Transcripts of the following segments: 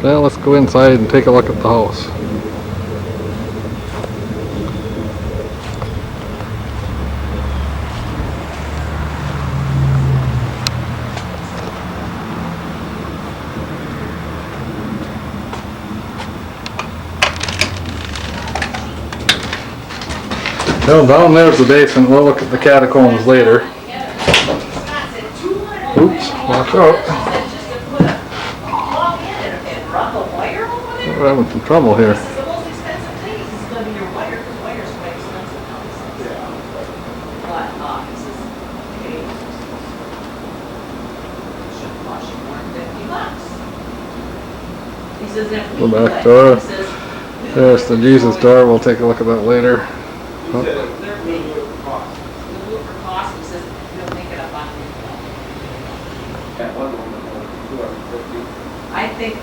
Well, let's go inside and take a look at the house. Well, down there's the basement. We'll look at the catacombs later. Oops, watch out. We're having some trouble here. This is the most expensive thing. This is going to be your wire, because wire is quite expensive now. But this is okay. Should cost you more than $50. He says if Go back door. There's the Jesus door. We'll take a look at that later. They're paying you for cost. We'll do it for cost. He says he'll make it up on him. I think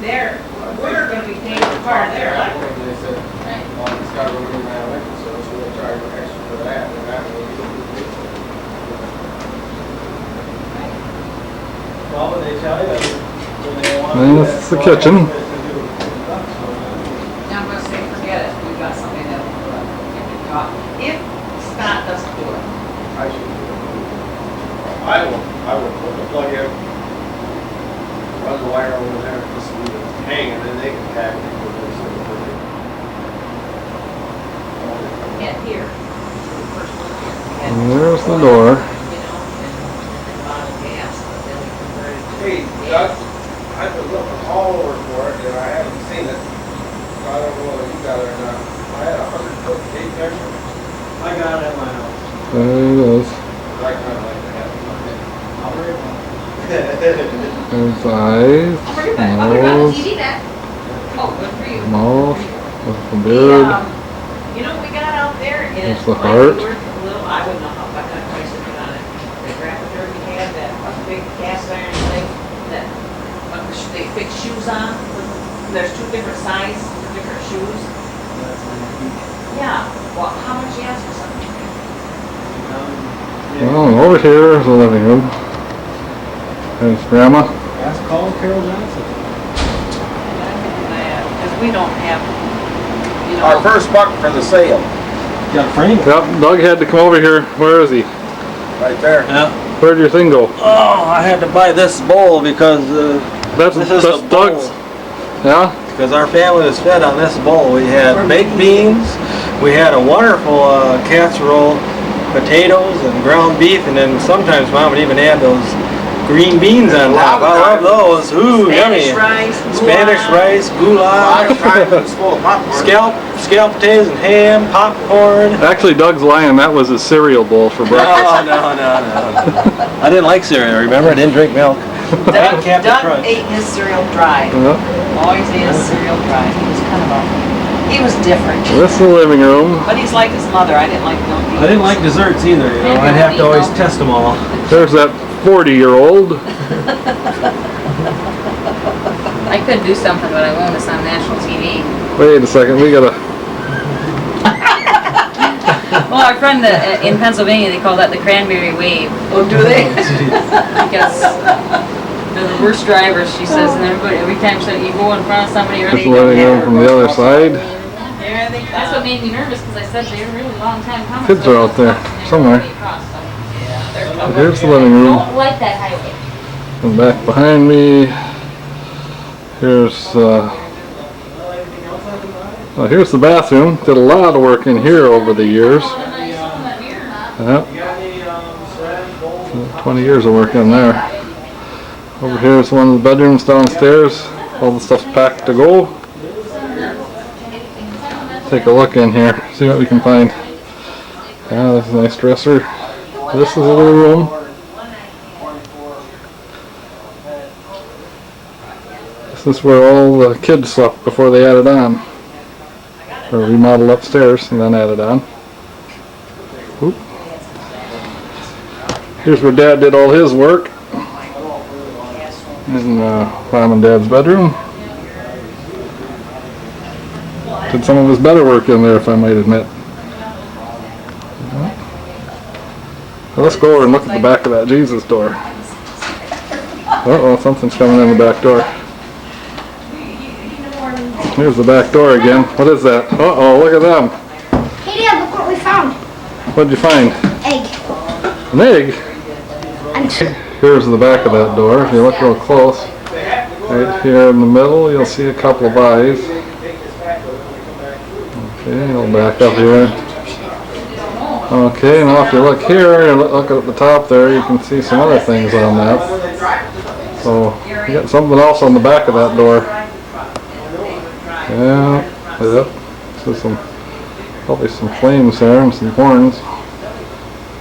we're going to be paying for part of their electric. They said, well, it's got to go in my electric, so we'll charge extra for that, and that will be well, when they tell you, when they want And this is the kitchen. Now I'm going to say, forget it. We've got somebody that will do it. If Scott doesn't do it. I should do it. I will put the plug in, run the wire over there, just leave it hanging, and then they can tag it with this. Get here. The first one here. And there's the door. You know, and bottle gas, but then we converted to Hey, gas. Doug, I've been looking all over for it, and I haven't seen it. I don't know whether you got it or not. I had 100-foot tape measure. I got it at my house. There it is. I kind of like to have it in my head. I'll bring it. There's eyes, nose, TV then. Oh, good for you. mouth, with the beard. You know what we got out there? And There's it the might be heart. worth a little, I wouldn't know what kind of price to put on it. The grandpa derby had that big cast iron thing that they fix shoes on. There's two different sizes for different shoes. Yeah. Well, how much you ask for something? Well, over here is the living room. There's Grandma. Ask Carl Carol Johnson. Because we don't have, you know. Our first buck for the sale. Got a frame? Yep, Doug had to come over here. Where is he? Right there. Yeah. Where'd your thing go? Oh, I had to buy this bowl because That's this is Doug's. a bowl. Yeah? Because our family was fed on this bowl. We had baked beans, we had a wonderful casserole, potatoes and ground beef, and then sometimes Mom would even add those green beans on top. I love those. Ooh, Spanish yummy. rice, Spanish rice, A lot goulash, of times it's full of popcorn. scallop potatoes and ham, popcorn. Actually, Doug's lying. That was his cereal bowl for breakfast. No. I didn't like cereal, remember? I didn't drink milk. Doug Captain Crunch. ate his cereal dry. Yeah. Always ate his cereal dry. He was kind of he was different. This is the living room. But he's like his mother. I didn't like milk. I didn't like desserts either, you know. I'd have to always test them all. There's that 40-year-old. I could do something, but I won't. It's on national TV. Wait a second, we gotta. Well, our friend in Pennsylvania, they call that the cranberry wave. Oh, do they? Because they're worst drivers, she says, and every time you go in front of somebody or Just anything. letting in from the other side. That's what made me nervous, because I said they were really long time coming. Kids are out there somewhere. Here's the living room. Don't like that highway. And back behind me, here's here's the bathroom. Did a lot of work in here over the years. Yep. 20 years of work in there. Over here is one of the bedrooms downstairs. All the stuff's packed to go. Take a look in here, see what we can find. Yeah, this is a nice dresser. This is a little room. This is where all the kids slept before they added on. Or remodeled upstairs and then added on. Oop. Here's where Dad did all his work. In Mom and Dad's bedroom. Did some of his better work in there, if I might admit. Well, let's go over and look at the back of that Jesus door. Uh-oh, something's coming in the back door. Here's the back door again. What is that? Uh-oh, look at them. Hey Dad, look what we found. What'd you find? Egg. An egg? And Here's the back of that door. If you look real close, right here in the middle, you'll see a couple of eyes. Okay, I'll back up here. Okay, now if you look here, and look at the top there, you can see some other things on that. So, you got something else on the back of that door. Yeah, yep. So probably some flames there and some horns.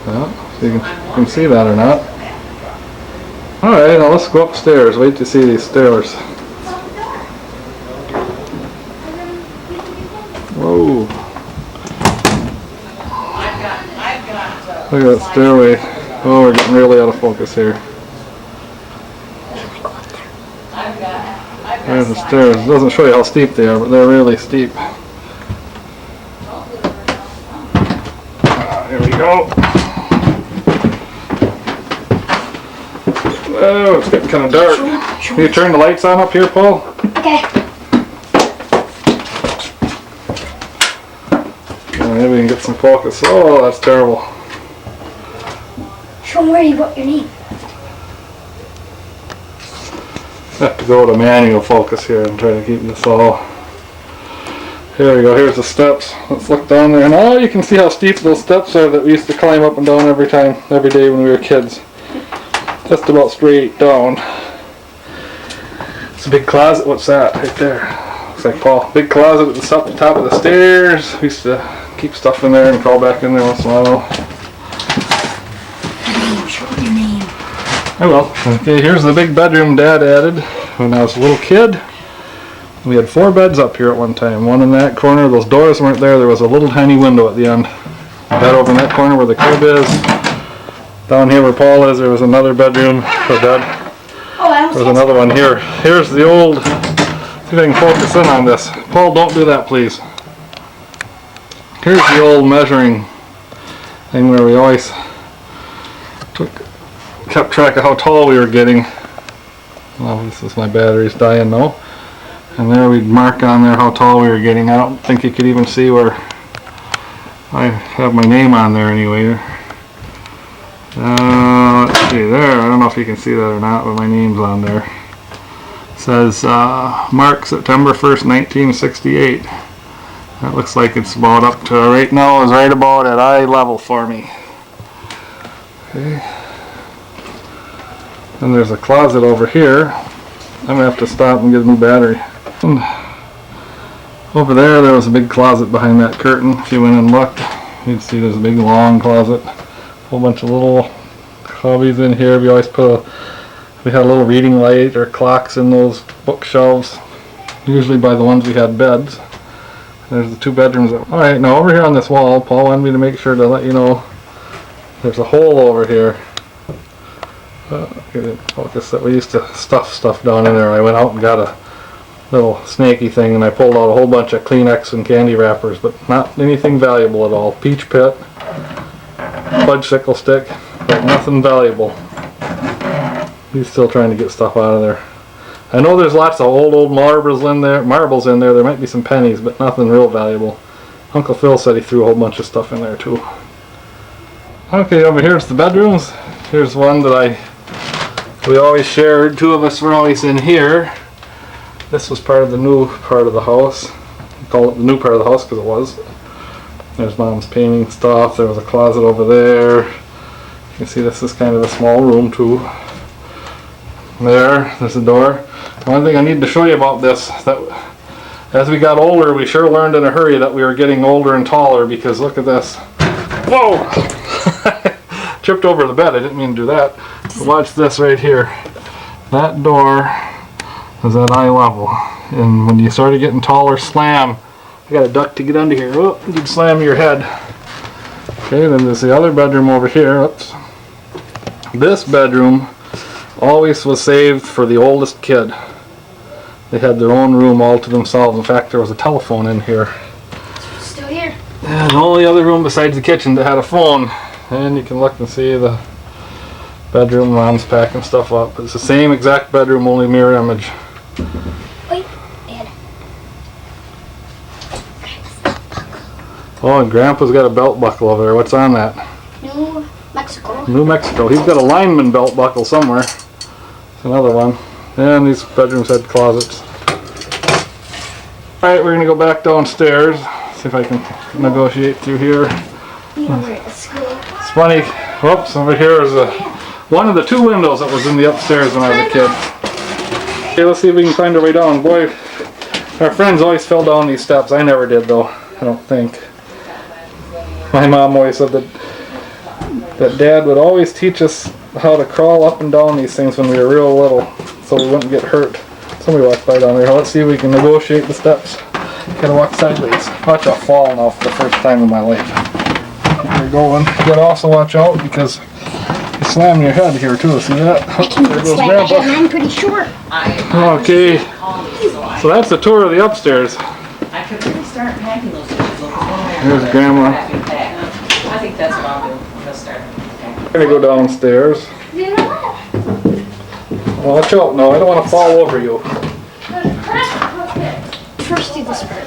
Yeah, so you can see that or not. Alright, now let's go upstairs. Wait to see these stairs. Whoa. Look at that stairway. Oh, we're getting really out of focus here. There's the stairs. It doesn't show you how steep they are, but they're really steep. Here we go. Oh, it's getting kind of dark. Can you turn the lights on up here, Paul? okay. Maybe we can get some focus. Oh, that's terrible. Show me where you wrote your name. Have to go to manual focus here and try to keep this all. Here we go, here's the steps. Let's look down there. Now you can see how steep those steps are that we used to climb up and down every day when we were kids. Just about straight down. It's a big closet. What's that? Right there. Looks like Paul. Big closet at the top of the stairs. We used to keep stuff in there and crawl back in there once in a while. Show me your name. I will. Okay, here's the big bedroom Dad added when I was a little kid. We had 4 beds up here at one time. One in that corner. Those doors weren't there. There was a little tiny window at the end. Bed over in that corner where the crib is. Down here where Paul is, there was another bedroom for Dad. Oh, I almost There's another one here. Here's the old. See if I can focus in on this. Paul, don't do that, please. Here's the old measuring thing where we always kept track of how tall we were getting. Oh, this is my battery's dying now. And there we'd mark on there how tall we were getting. I don't think you could even see where I have my name on there anyway. Let's see there. I don't know if you can see that or not, but my name's on there. It says Mark September 1st, 1968. That looks like it's about up to, right now is right about at eye level for me. Okay. And there's a closet over here. I'm going to have to stop and get a new battery. And over there was a big closet behind that curtain. If you went and looked, you'd see there's a big long closet. A whole bunch of little hobbies in here. We always we had a little reading light or clocks in those bookshelves. Usually by the ones we had beds. There's the 2 bedrooms. Alright, now over here on this wall, Paul wanted me to make sure to let you know there's a hole over here. Focus that we used to stuff stuff down in there. I went out and got a little snaky thing and I pulled out a whole bunch of Kleenex and candy wrappers, but not anything valuable at all. Peach pit, fudge sickle stick, but nothing valuable. He's still trying to get stuff out of there. I know there's lots of old marbles in there. There might be some pennies, but nothing real valuable. Uncle Phil said he threw a whole bunch of stuff in there too. Okay, over here's the bedrooms. Here's one that we always shared. Two of us were always in here. This was part of the new part of the house. We call it the new part of the house because it was. There's Mom's painting stuff. There was a closet over there. You can see this is kind of a small room too. There's a door. One thing I need to show you about this, that as we got older, we sure learned in a hurry that we were getting older and taller, because look at this. Whoa! Tripped over the bed. I didn't mean to do that. But watch this right here. That door is at eye level. And when you started getting taller, slam. I got a duct to get under here. Oh, you'd slam your head. Okay, then there's the other bedroom over here. Oops. This bedroom always was saved for the oldest kid. They had their own room all to themselves. In fact, there was a telephone in here. Still here. And the only other room besides the kitchen that had a phone. And you can look and see the bedroom. Mom's packing stuff up. It's the same exact bedroom, only mirror image. Wait, Dad. Oh, and Grandpa's got a belt buckle over there. What's on that? New Mexico. New Mexico. He's got a lineman belt buckle somewhere. It's another one. And these bedrooms had closets. Alright, we're going to go back downstairs. See if I can negotiate through here. It's funny. Whoops, over here is one of the two windows that was in the upstairs when I was a kid. Okay, let's see if we can find our way down. Boy, our friends always fell down these steps. I never did though, I don't think. My mom always said that Dad would always teach us how to crawl up and down these things when we were real little, so we wouldn't get hurt. Somebody walked by down there. Let's see if we can negotiate the steps. Gotta walk sideways. Watch a fall now for the first time in my life. There you go. And you gotta also watch out because you slam your head here too. See that? There goes Grandpa. I'm pretty short. Okay. So that's the tour of the upstairs. I could really start packing those dishes. Here's Grandma. I think that's what I'll do. I'm gonna start. I'm gonna go downstairs. Watch out! No, I don't want to fall over you. First do this part.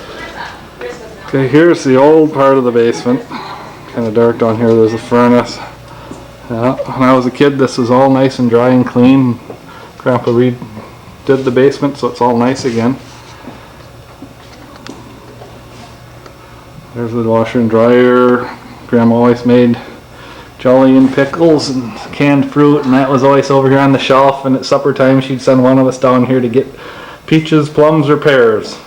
Okay, here's the old part of the basement. Kind of dark down here. There's a furnace. Yeah, when I was a kid, this was all nice and dry and clean. Grandpa redid the basement, so it's all nice again. There's the washer and dryer. Grandma always made jelly and pickles and canned fruit, and that was always over here on the shelf. And at supper time, she'd send one of us down here to get peaches, plums, or pears.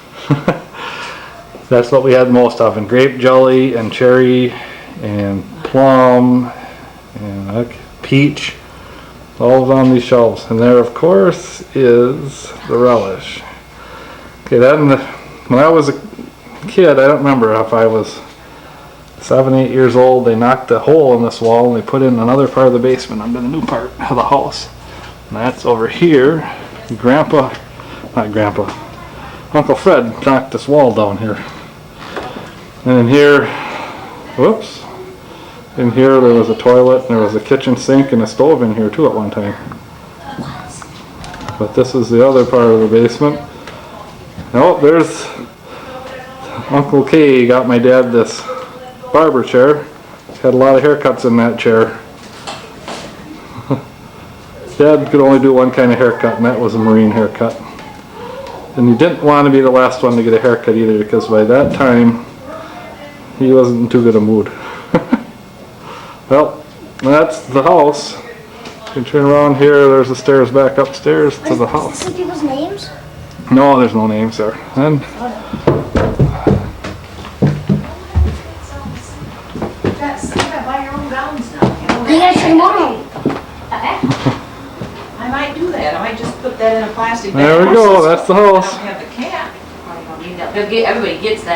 That's what we had most of, and grape jelly and cherry and plum and peach, all on these shelves. And there, of course, is the relish. Okay, then when I was a kid, I don't remember if I was 7, 8 years old, they knocked a hole in this wall and they put in another part of the basement under the new part of the house. And that's over here. Uncle Fred knocked this wall down here. And in here, whoops, in here there was a toilet and there was a kitchen sink and a stove in here too at one time. But this is the other part of the basement. Oh, there's Uncle K got my dad this barber chair. Had a lot of haircuts in that chair. Dad could only do one kind of haircut, and that was a marine haircut. And he didn't want to be the last one to get a haircut either, because by that time he wasn't in too good a mood. Well, that's the house. You can turn around here, there's the stairs back upstairs to the house. Some people's names? No, there's no names there. And Buy your own gowns now. You gotta try tomorrow. I might do that. I might just put that in a plastic bag. there we go, that's the house. I don't have the cap. Everybody gets that.